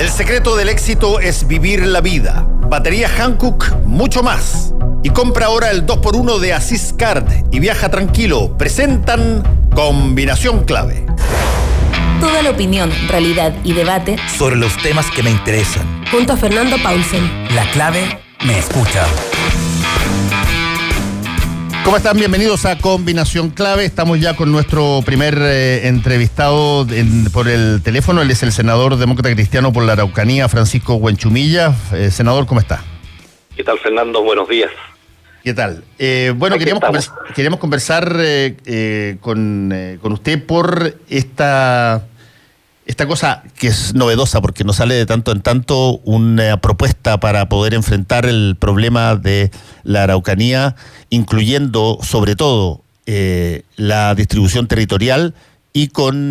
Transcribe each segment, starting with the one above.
El secreto del éxito es vivir la vida. Batería Hankook, mucho más. Y compra ahora el 2x1 de Asís Card y viaja tranquilo. Presentan Combinación Clave. Toda la opinión, realidad y debate sobre los temas que me interesan. Junto a Fernando Paulsen. La clave me escucha. ¿Cómo están? Bienvenidos a Combinación Clave. Estamos ya con nuestro primer entrevistado por el teléfono. Él es el senador demócrata cristiano por la Araucanía, Francisco Huenchumilla. Senador, ¿cómo está? ¿Qué tal, Fernando? Buenos días. ¿Qué tal? Bueno, queríamos conversar con usted por esta cosa que es novedosa, porque nos sale de tanto en tanto una propuesta para poder enfrentar el problema de la Araucanía, incluyendo sobre todo la distribución territorial y con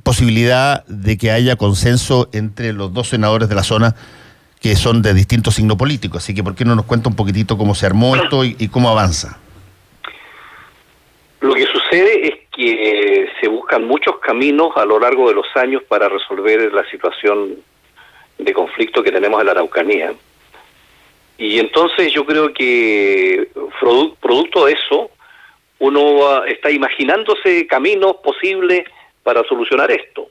posibilidad de que haya consenso entre los dos senadores de la zona que son de distinto signo político. Así que, ¿por qué no nos cuenta un poquitito cómo se armó esto y cómo avanza? Lo que sucede es que se buscan muchos caminos a lo largo de los años para resolver la situación de conflicto que tenemos en la Araucanía. Y entonces yo creo que producto de eso, uno está imaginándose caminos posibles para solucionar esto.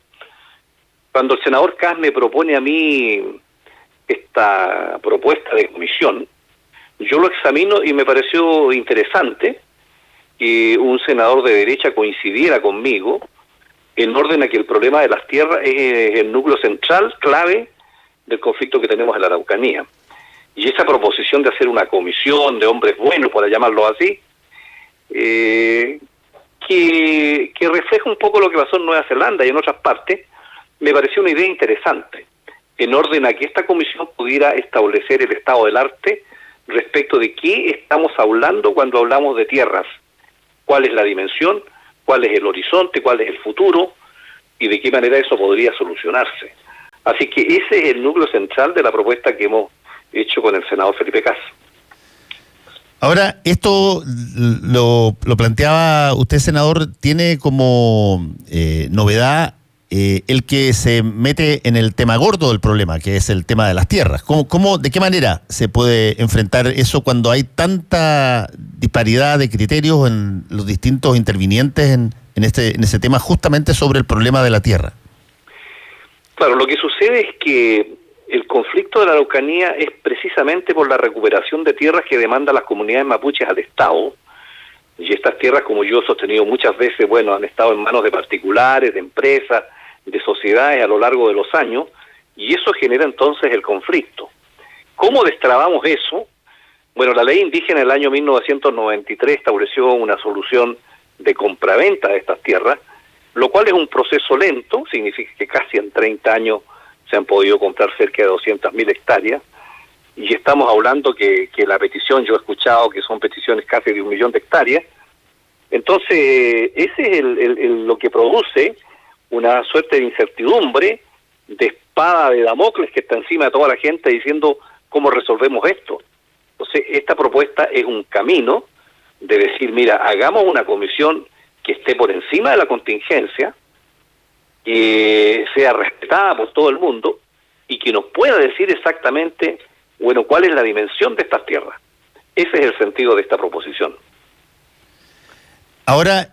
Cuando el senador Kass me propone a mí esta propuesta de comisión, yo lo examino y me pareció interesante que un senador de derecha coincidiera conmigo en orden a que el problema de las tierras es el núcleo central, clave del conflicto que tenemos en la Araucanía. Y esa proposición de hacer una comisión de hombres buenos, por llamarlo así, que refleja un poco lo que pasó en Nueva Zelanda y en otras partes, me pareció una idea interesante, en orden a que esta comisión pudiera establecer el estado del arte respecto de qué estamos hablando cuando hablamos de tierras, cuál es la dimensión, cuál es el horizonte, cuál es el futuro y de qué manera eso podría solucionarse. Así que ese es el núcleo central de la propuesta que hemos hecho con el senador Felipe Kass. Ahora, esto lo planteaba usted, senador, tiene como novedad el que se mete en el tema gordo del problema, que es el tema de las tierras. ¿De qué manera se puede enfrentar eso cuando hay tanta disparidad de criterios en los distintos intervinientes en ese tema, justamente sobre el problema de la tierra? Claro, lo que sucede es que el conflicto de la Araucanía es precisamente por la recuperación de tierras que demandan las comunidades mapuches al Estado. Y estas tierras, como yo he sostenido muchas veces, han estado en manos de particulares, de empresas, de sociedades a lo largo de los años, y eso genera entonces el conflicto. ¿Cómo destrabamos eso? Bueno, la ley indígena en el año 1993 estableció una solución de compraventa de estas tierras, lo cual es un proceso lento, significa que casi en 30 años se han podido comprar cerca de 200.000 hectáreas, y estamos hablando que la petición, yo he escuchado que son peticiones casi de 1 millón de hectáreas. Entonces, ese es lo que produce una suerte de incertidumbre, de espada de Damocles que está encima de toda la gente diciendo cómo resolvemos esto. Entonces, esta propuesta es un camino de decir, mira, hagamos una comisión que esté por encima de la contingencia, que sea respetada por todo el mundo y que nos pueda decir exactamente, cuál es la dimensión de estas tierras. Ese es el sentido de esta proposición. Ahora,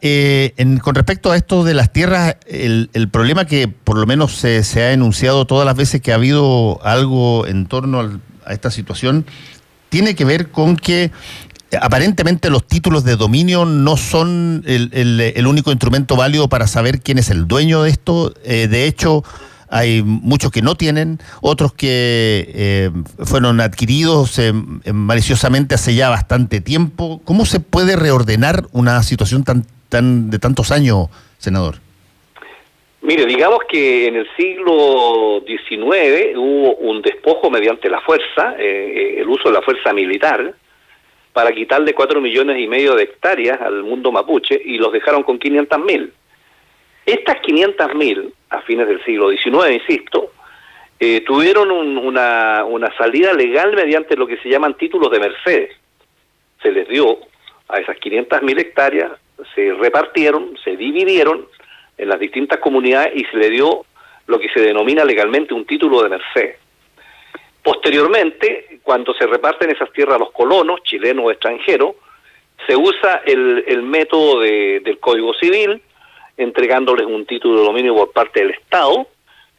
con respecto a esto de las tierras, el problema que por lo menos se ha enunciado todas las veces que ha habido algo en torno a esta situación, tiene que ver con que aparentemente los títulos de dominio no son el único instrumento válido para saber quién es el dueño de esto. De hecho, hay muchos que no tienen, otros que fueron adquiridos maliciosamente hace ya bastante tiempo. ¿Cómo se puede reordenar una situación tan de tantos años, senador? Mire, digamos que en el siglo XIX hubo un despojo mediante la fuerza, el uso de la fuerza militar, para quitarle 4,5 millones de hectáreas al mundo mapuche y los dejaron con 500.000. Estas 500.000, a fines del siglo XIX, insisto, tuvieron una salida legal mediante lo que se llaman títulos de mercedes. Se les dio a esas 500.000 hectáreas, se repartieron, se dividieron en las distintas comunidades y se le dio lo que se denomina legalmente un título de merced. Posteriormente, cuando se reparten esas tierras a los colonos, chilenos o extranjeros, se usa el método del Código Civil, entregándoles un título de dominio por parte del Estado,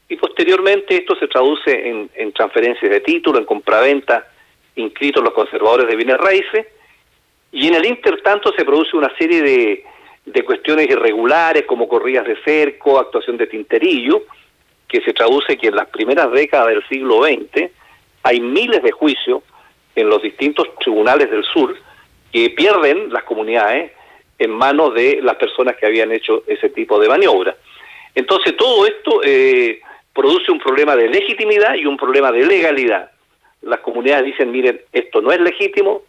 y posteriormente esto se traduce en transferencias de título, en compraventa, inscritos los conservadores de bienes raíces, y en el intertanto se produce una serie de cuestiones irregulares, como corridas de cerco, actuación de tinterillo, que se traduce que en las primeras décadas del siglo XX hay miles de juicios en los distintos tribunales del sur que pierden las comunidades en manos de las personas que habían hecho ese tipo de maniobra. Entonces todo esto produce un problema de legitimidad y un problema de legalidad. Las comunidades dicen, miren, esto no es legítimo,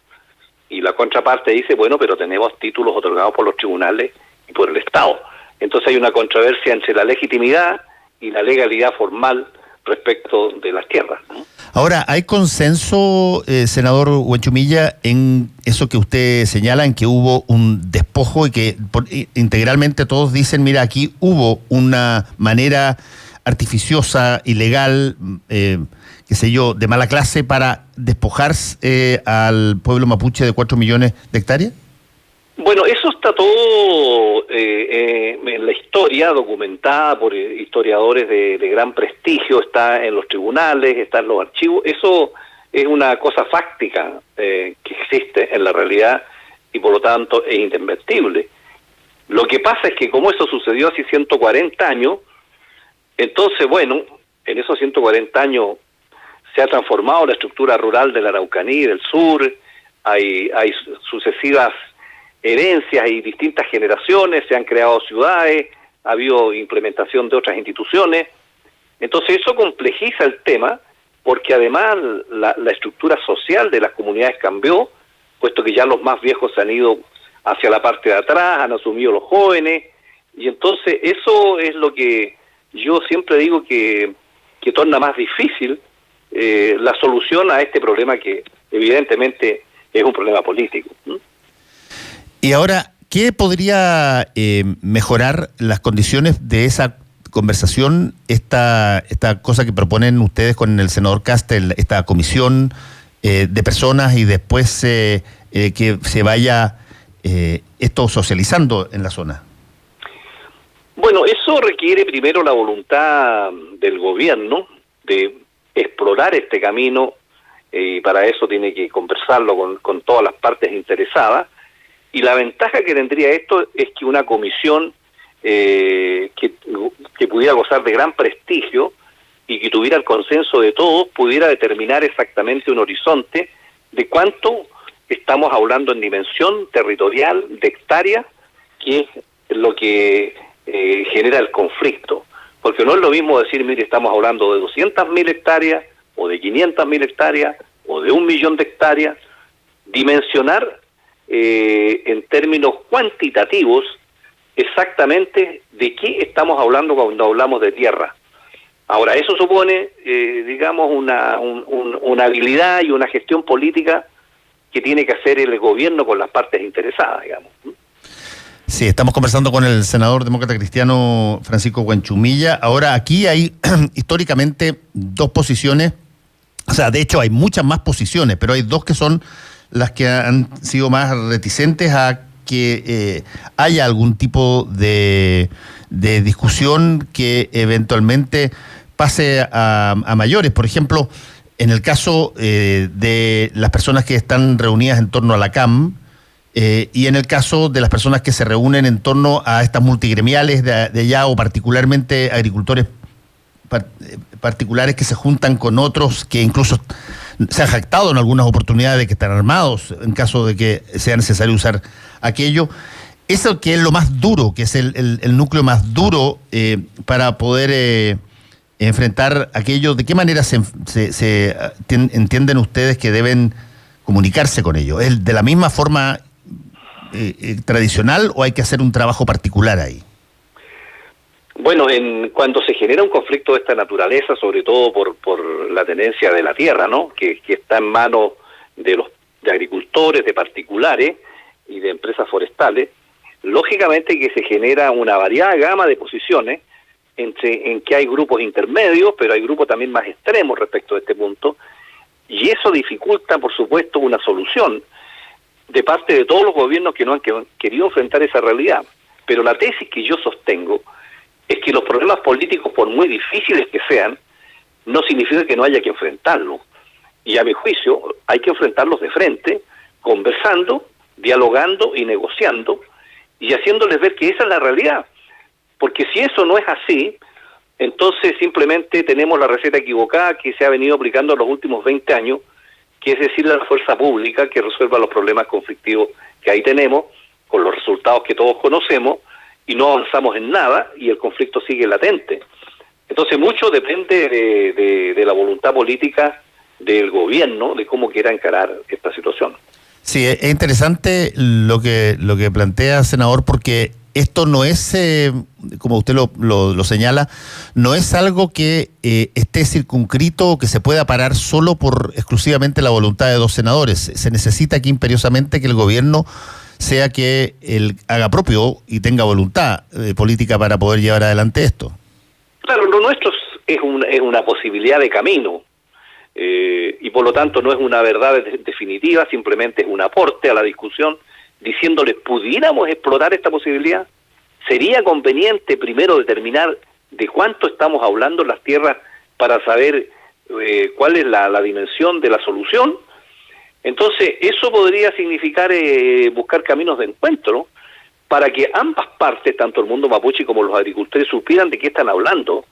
y la contraparte dice, bueno, pero tenemos títulos otorgados por los tribunales y por el Estado. Entonces hay una controversia entre la legitimidad y la legalidad formal respecto de las tierras, ¿no? Ahora, ¿hay consenso, senador Huenchumilla, en eso que usted señala, en que hubo un despojo y que integralmente todos dicen, mira, aquí hubo una manera artificiosa, ilegal, qué sé yo, de mala clase para despojar al pueblo mapuche de 4 millones de hectáreas? Bueno, eso está todo en la historia, documentada por historiadores de gran prestigio, está en los tribunales, está en los archivos. Eso es una cosa fáctica que existe en la realidad y por lo tanto es indesmentible. Lo que pasa es que como eso sucedió hace 140 años, entonces, bueno, en esos 140 años se ha transformado la estructura rural de la Araucanía y del sur, hay sucesivas herencias y distintas generaciones, se han creado ciudades, ha habido implementación de otras instituciones. Entonces eso complejiza el tema, porque además la estructura social de las comunidades cambió, puesto que ya los más viejos se han ido hacia la parte de atrás, han asumido los jóvenes, y entonces eso es lo que yo siempre digo que torna más difícil la solución a este problema que evidentemente es un problema político, ¿no? Y ahora, ¿qué podría mejorar las condiciones de esa conversación, esta cosa que proponen ustedes con el senador Castel, esta comisión de personas y después que se vaya esto socializando en la zona? Bueno, eso requiere primero la voluntad del gobierno de explorar este camino, y para eso tiene que conversarlo con todas las partes interesadas. Y la ventaja que tendría esto es que una comisión que pudiera gozar de gran prestigio y que tuviera el consenso de todos, pudiera determinar exactamente un horizonte de cuánto estamos hablando en dimensión territorial de hectáreas, que es lo que genera el conflicto. Porque no es lo mismo decir, mire, estamos hablando de 200.000 hectáreas, o de 500.000 hectáreas, o de 1 millón de hectáreas. Dimensionar en términos cuantitativos exactamente de qué estamos hablando cuando hablamos de tierra. Ahora, eso supone, digamos, una habilidad y una gestión política que tiene que hacer el gobierno con las partes interesadas, digamos. Sí, estamos conversando con el senador demócrata cristiano Francisco Huenchumilla. Ahora, aquí hay históricamente dos posiciones, o sea, de hecho hay muchas más posiciones, pero hay dos que son las que han sido más reticentes a que haya algún tipo de discusión que eventualmente pase a mayores. Por ejemplo, en el caso de las personas que están reunidas en torno a la CAM, y en el caso de las personas que se reúnen en torno a estas multigremiales de allá, o particularmente agricultores particulares que se juntan con otros que incluso se han jactado en algunas oportunidades de que están armados en caso de que sea necesario usar aquello. Eso que es lo más duro, que es el núcleo más duro para poder enfrentar aquello. ¿De qué manera entienden ustedes que deben comunicarse con ellos? ¿Es de la misma forma tradicional o hay que hacer un trabajo particular ahí? Bueno, cuando se genera un conflicto de esta naturaleza, sobre todo por la tenencia de la tierra, ¿no?, que está en manos de agricultores, de particulares y de empresas forestales, lógicamente que se genera una variada gama de posiciones en que hay grupos intermedios, pero hay grupos también más extremos respecto a este punto, y eso dificulta, por supuesto, una solución de parte de todos los gobiernos que no han querido enfrentar esa realidad. Pero la tesis que yo sostengo es que los problemas políticos, por muy difíciles que sean, no significa que no haya que enfrentarlos. Y a mi juicio hay que enfrentarlos de frente, conversando, dialogando y negociando, y haciéndoles ver que esa es la realidad. Porque si eso no es así, entonces simplemente tenemos la receta equivocada que se ha venido aplicando en los últimos 20 años, que es decirle a la fuerza pública que resuelva los problemas conflictivos que ahí tenemos, con los resultados que todos conocemos, y no avanzamos en nada, y el conflicto sigue latente. Entonces mucho depende de la voluntad política del gobierno, de cómo quiera encarar esta situación. Sí, es interesante lo que plantea, senador, porque esto no es, como usted lo señala, no es algo que esté circunscrito o que se pueda parar solo por exclusivamente la voluntad de 2 senadores. Se necesita aquí imperiosamente que el gobierno sea que él haga propio y tenga voluntad política para poder llevar adelante esto. Claro, lo nuestro es una posibilidad de camino, y por lo tanto no es una verdad definitiva, simplemente es un aporte a la discusión, diciéndoles, ¿pudiéramos explorar esta posibilidad? ¿Sería conveniente primero determinar de cuánto estamos hablando en las tierras para saber cuál es la dimensión de la solución? Entonces, eso podría significar buscar caminos de encuentro para que ambas partes, tanto el mundo mapuche como los agricultores, supieran de qué están hablando,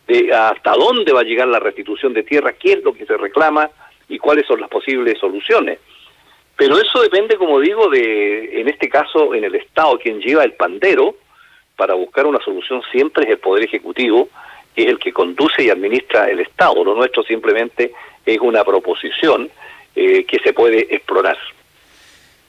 de hasta dónde va a llegar la restitución de tierra, qué es lo que se reclama y cuáles son las posibles soluciones. Pero eso depende, como digo, en este caso, en el Estado, quien lleva el pandero para buscar una solución siempre es el Poder Ejecutivo, que es el que conduce y administra el Estado. Lo nuestro simplemente es una proposición que se puede explorar.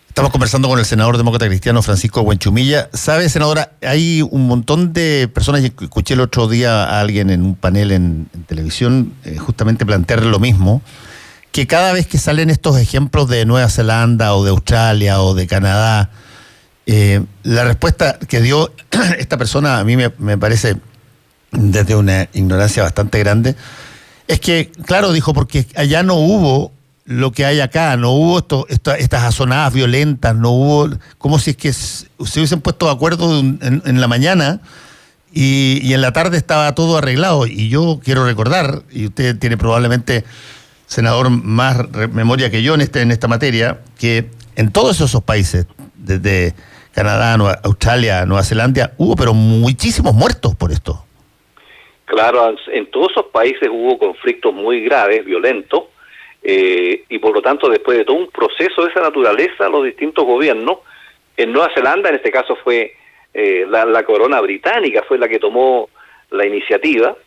Estamos conversando con el senador demócrata cristiano Francisco Huenchumilla. ¿Sabe, senadora? Hay un montón de personas, y escuché el otro día a alguien en un panel en televisión justamente plantear lo mismo, que cada vez que salen estos ejemplos de Nueva Zelanda o de Australia o de Canadá, la respuesta que dio esta persona a mí me parece desde una ignorancia bastante grande, es que, claro, dijo, porque allá no hubo lo que hay acá, no hubo estas azonadas violentas, no hubo, como si es que se hubiesen puesto de acuerdo en la mañana y en la tarde estaba todo arreglado. Y yo quiero recordar, y usted tiene probablemente, senador, más memoria que yo en esta materia, que en todos esos países, desde Canadá, Australia, Nueva Zelanda, hubo pero muchísimos muertos por esto. Claro, en todos esos países hubo conflictos muy graves, violentos, y por lo tanto, después de todo un proceso de esa naturaleza, los distintos gobiernos, en Nueva Zelanda, en este caso fue la corona británica, fue la que tomó la iniciativa,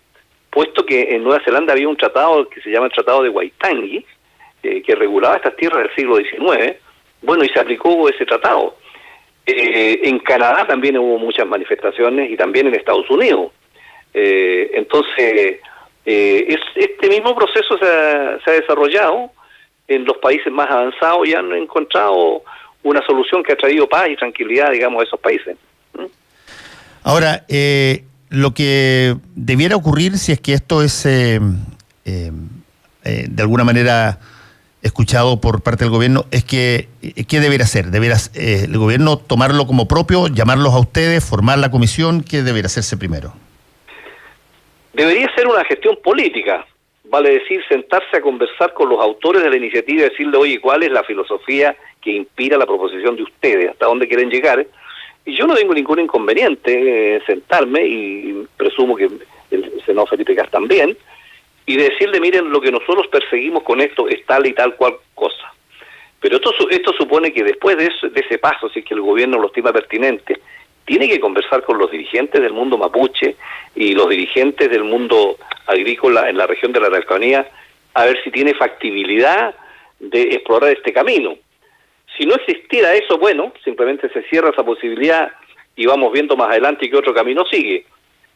puesto que en Nueva Zelanda había un tratado que se llama el Tratado de Waitangi, que regulaba estas tierras del siglo XIX, bueno, y se aplicó ese tratado. En Canadá también hubo muchas manifestaciones, y también en Estados Unidos. Entonces, este mismo proceso se ha desarrollado en los países más avanzados y han encontrado una solución que ha traído paz y tranquilidad, digamos, a esos países. Ahora, lo que debiera ocurrir, si es que esto es de alguna manera escuchado por parte del gobierno, es que ¿qué debería hacer? ¿Debería el gobierno tomarlo como propio, llamarlos a ustedes, formar la comisión? ¿Qué debería hacerse primero? Debería ser una gestión política, vale decir, sentarse a conversar con los autores de la iniciativa y decirle, oye, ¿cuál es la filosofía que inspira la proposición de ustedes? ¿Hasta dónde quieren llegar? Y yo no tengo ningún inconveniente en sentarme, y presumo que el senador Felipe Cas también, y decirle, miren, lo que nosotros perseguimos con esto es tal y tal cual cosa. Pero esto supone que después de ese paso, si es que el gobierno lo estima pertinente, tiene que conversar con los dirigentes del mundo mapuche y los dirigentes del mundo agrícola en la región de la Araucanía, a ver si tiene factibilidad de explorar este camino. Si no existiera eso, bueno, simplemente se cierra esa posibilidad y vamos viendo más adelante qué otro camino sigue.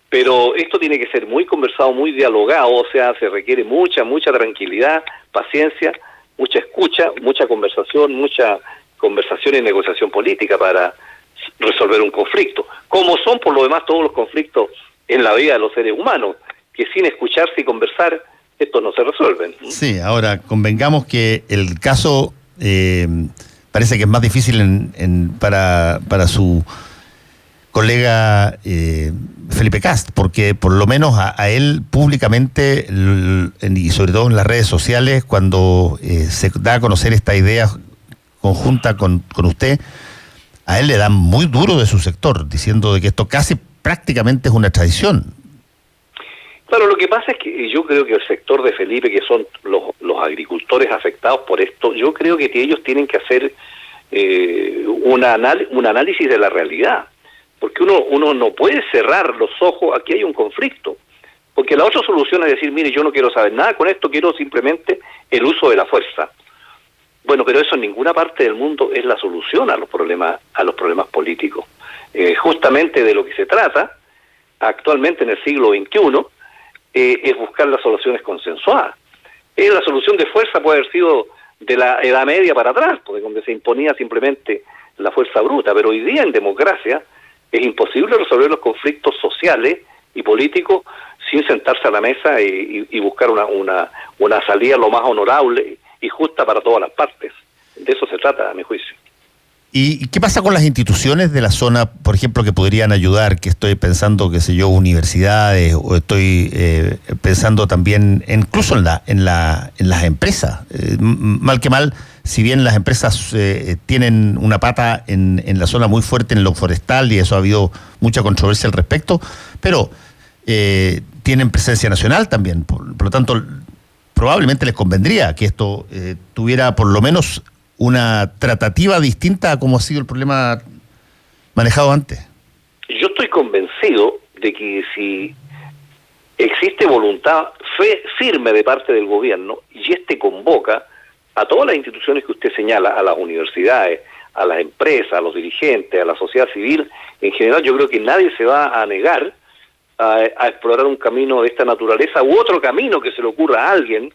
Pero esto tiene que ser muy conversado, muy dialogado, o sea, se requiere mucha tranquilidad, paciencia, mucha escucha, mucha conversación y negociación política para resolver un conflicto, como son por lo demás todos los conflictos en la vida de los seres humanos, que sin escucharse y conversar, estos no se resuelven. Sí, ahora convengamos que el caso parece que es más difícil para su colega Felipe Kast, porque por lo menos a él públicamente y sobre todo en las redes sociales, cuando se da a conocer esta idea conjunta con usted, a él le dan muy duro de su sector, diciendo de que esto casi prácticamente es una traición. Claro, lo que pasa es que yo creo que el sector de Felipe, que son los agricultores afectados por esto, yo creo que ellos tienen que hacer un análisis de la realidad, porque uno no puede cerrar los ojos, aquí hay un conflicto, porque la otra solución es decir, mire, yo no quiero saber nada con esto, quiero simplemente el uso de la fuerza. Bueno, pero eso en ninguna parte del mundo es la solución a los problemas políticos. Justamente de lo que se trata actualmente en el siglo XXI es buscar las soluciones consensuadas. La solución de fuerza puede haber sido de la Edad Media para atrás, porque donde se imponía simplemente la fuerza bruta, pero hoy día en democracia es imposible resolver los conflictos sociales y políticos sin sentarse a la mesa y buscar una salida lo más honorable y justa para todas las partes. De eso se trata, a mi juicio. ¿Y qué pasa con las instituciones de la zona, por ejemplo, que podrían ayudar? Que estoy pensando, qué sé yo, universidades, o estoy pensando también incluso en las empresas. Mal que mal, si bien las empresas tienen una pata en la zona muy fuerte en lo forestal, y eso ha habido mucha controversia al respecto, pero tienen presencia nacional también. Por lo tanto, probablemente les convendría que esto tuviera por lo menos una tratativa distinta a como ha sido el problema manejado antes. Yo estoy convencido de que si existe voluntad firme de parte del gobierno y convoca a todas las instituciones que usted señala, a las universidades, a las empresas, a los dirigentes, a la sociedad civil, en general yo creo que nadie se va a negar a explorar un camino de esta naturaleza u otro camino que se le ocurra a alguien,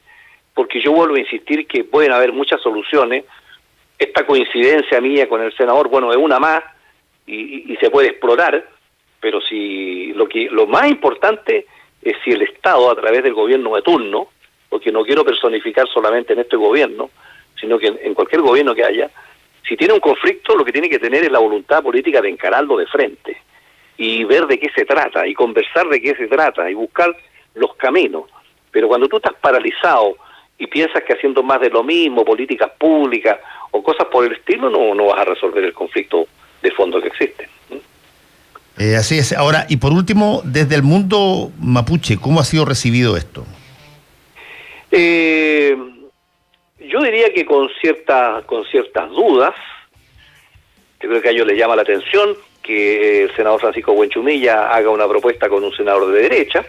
porque yo vuelvo a insistir que pueden haber muchas soluciones. Esta coincidencia mía con el senador, bueno, es una más y se puede explorar, pero si lo más importante es si el Estado, a través del gobierno de turno, porque no quiero personificar solamente en este gobierno, sino que en cualquier gobierno que haya, si tiene un conflicto, lo que tiene que tener es la voluntad política de encararlo de frente y ver de qué se trata y conversar de qué se trata y buscar los caminos. Pero cuando tú estás paralizado y piensas que haciendo más de lo mismo, políticas públicas o cosas por el estilo, no vas a resolver el conflicto de fondo que existe. Así es. Ahora, y por último, desde el mundo mapuche, ¿cómo ha sido recibido esto? Yo diría que con ciertas dudas. Yo creo que a ellos les llama la atención que el senador Francisco Huenchumilla haga una propuesta con un senador de derecha,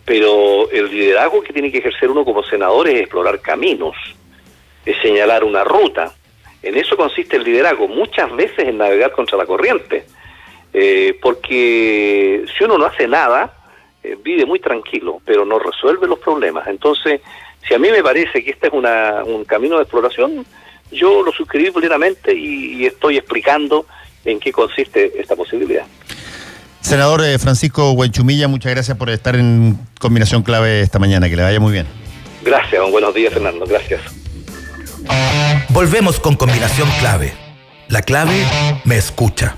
pero el liderazgo que tiene que ejercer uno como senador es explorar caminos, es señalar una ruta. En eso consiste el liderazgo, muchas veces en navegar contra la corriente, porque si uno no hace nada, vive muy tranquilo, pero no resuelve los problemas. Entonces, si a mí me parece que este es un camino de exploración, yo lo suscribí plenamente y estoy explicando en qué consiste esta posibilidad. Senador Francisco Huenchumilla, muchas gracias por estar en Combinación Clave esta mañana, que le vaya muy bien. Gracias, buenos días, Fernando, gracias. Volvemos con Combinación Clave. La clave me escucha.